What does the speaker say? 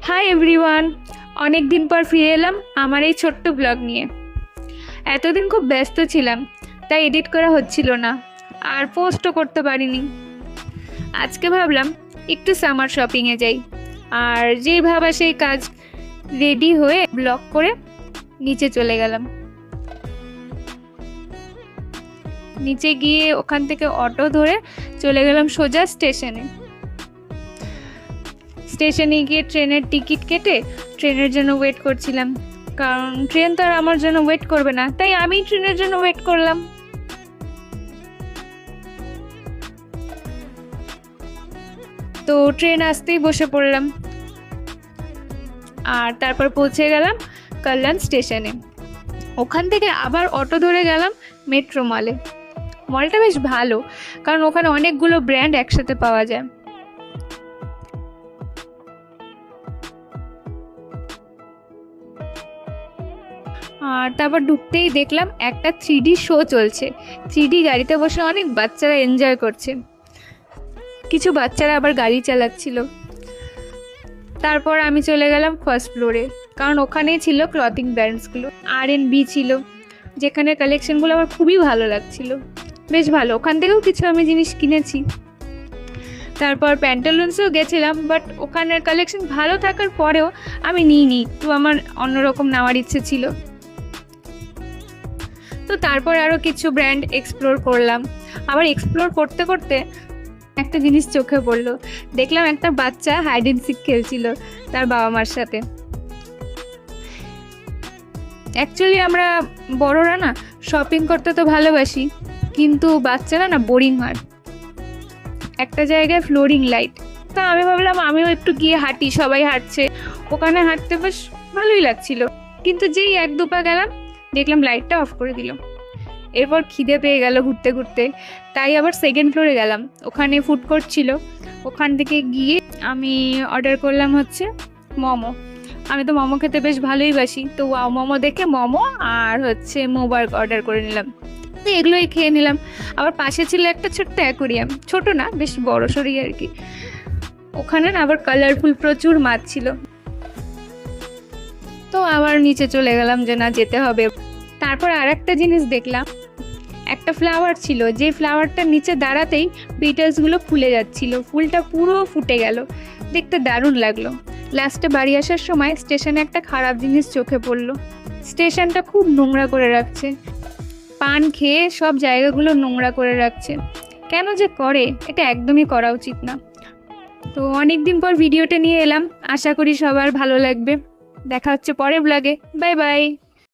Hi everyone, অনেক দিন পর ফিরে এলাম আমার এই ছোট্ট ব্লগ নিয়ে। এতদিন খুব ব্যস্ত ছিলাম, তাই এডিট করা হচ্ছিল না আর পোস্টও করতে পারিনি। আজকে ভাবলাম একটু সামার শপিংয়ে যাই, আর যেই ভাবা সেই কাজ, রেডি হয়ে ব্লগ করে নিচে চলে গেলাম। নিচে গিয়ে ওখান থেকে অটো ধরে চলে গেলাম সোজা স্টেশনে গিয়ে ট্রেনের টিকিট কেটে ট্রেনের জন্য ওয়েট করছিলাম, কারণ ট্রেন তো আর আমার জন্য ওয়েট করবে না, তাই আমি ট্রেনের জন্য ওয়েট করলাম। তো ট্রেন আসতেই বসে পড়লাম, আর তারপর পৌঁছে গেলাম কল্যাণ স্টেশনে। ওখান থেকে আবার অটো ধরে গেলাম মেট্রো মলে। মলটা বেশ ভালো, কারণ ওখানে অনেকগুলো ব্র্যান্ড একসাথে পাওয়া যায়। আর তারপর ঢুকতেই দেখলাম একটা 3D শো চলছে। 3D গাড়িতে বসে অনেক বাচ্চারা এনজয় করছে, কিছু বাচ্চারা আবার গাড়ি চালাচ্ছিল। তারপর আমি চলে গেলাম ফার্স্ট ফ্লোরে, কারণ ওখানেই ছিল ক্লথিং ব্র্যান্ডসগুলো। R&B ছিল, যেখানে কালেকশনগুলো আমার খুবই ভালো লাগছিল, বেশ ভালো। ওখান থেকেও কিছু আমি জিনিস কিনেছি। তারপর প্যান্টালুন্সেও গেছিলাম, বাট ওখানের কালেকশন ভালো থাকার পরেও আমি নিইনি, একটু আমার অন্যরকম নেওয়ার ইচ্ছে ছিল। তো তারপর আরও কিছু ব্র্যান্ড এক্সপ্লোর করলাম। আবার এক্সপ্লোর করতে করতে একটা জিনিস চোখে পড়লো, দেখলাম একটা বাচ্চা হাইড অ্যান্ড সিক খেলছিল তার বাবা মার সাথে। অ্যাকচুয়ালি আমরা বড়রা না শপিং করতে তো ভালোবাসি, কিন্তু বাচ্চারা না বোরিং হয়। একটা জায়গায় ফ্লোরিং লাইট, তা আমি ভাবলাম আমিও একটু গিয়ে হাঁটি, সবাই হাঁটছে, ওখানে হাঁটতে বেশ ভালোই লাগছিল। কিন্তু যেই 1-2 পা গেলাম, দেখলাম লাইটটা অফ করে দিল। এরপর খিদে পেয়ে গেল ঘুরতে ঘুরতে, তাই আবার সেকেন্ড ফ্লোরে গেলাম। ওখানে ফুড কোর্ট ছিল, ওখান থেকে গিয়ে আমি অর্ডার করলাম হচ্ছে মোমো। আমি তো মোমো খেতে বেশ ভালোই বাসি, তো ওয়াও মোমো দেখে মোমো আর হচ্ছে মোবার্গ অর্ডার করে নিলাম। তো এগুলোই খেয়ে নিলাম। আবার পাশে ছিল একটা ছোট্ট অ্যাকোরিয়াম, ছোট না বেশ বড় সড়ই আর কি। ওখানে না আবার কালারফুল প্রচুর মাছ ছিল। তো আবার নিচে চলে গেলাম যে না, যেতে হবে। তারপর আর একটা জিনিস দেখলাম, একটা ফ্লাওয়ার ছিল, যে ফ্লাওয়ারটার নিচে দাঁড়াতেই পিটালসগুলো ফুলে যাচ্ছিল, ফুলটা পুরো ফুটে গেল, দেখতে দারুণ লাগলো। লাস্টে বাড়ি আসার সময় স্টেশনে একটা খারাপ জিনিস চোখে পড়লো, স্টেশনটা খুব নোংরা করে রাখছে। পান খেয়ে সব জায়গাগুলো নোংরা করে রাখছে, কেন যে করে, এটা একদমই করা উচিত না। তো অনেক দিন পর ভিডিওটা নিয়ে এলাম, আশা করি সবার ভালো লাগবে। দেখা হচ্ছে পরের ব্লগে। Bye bye.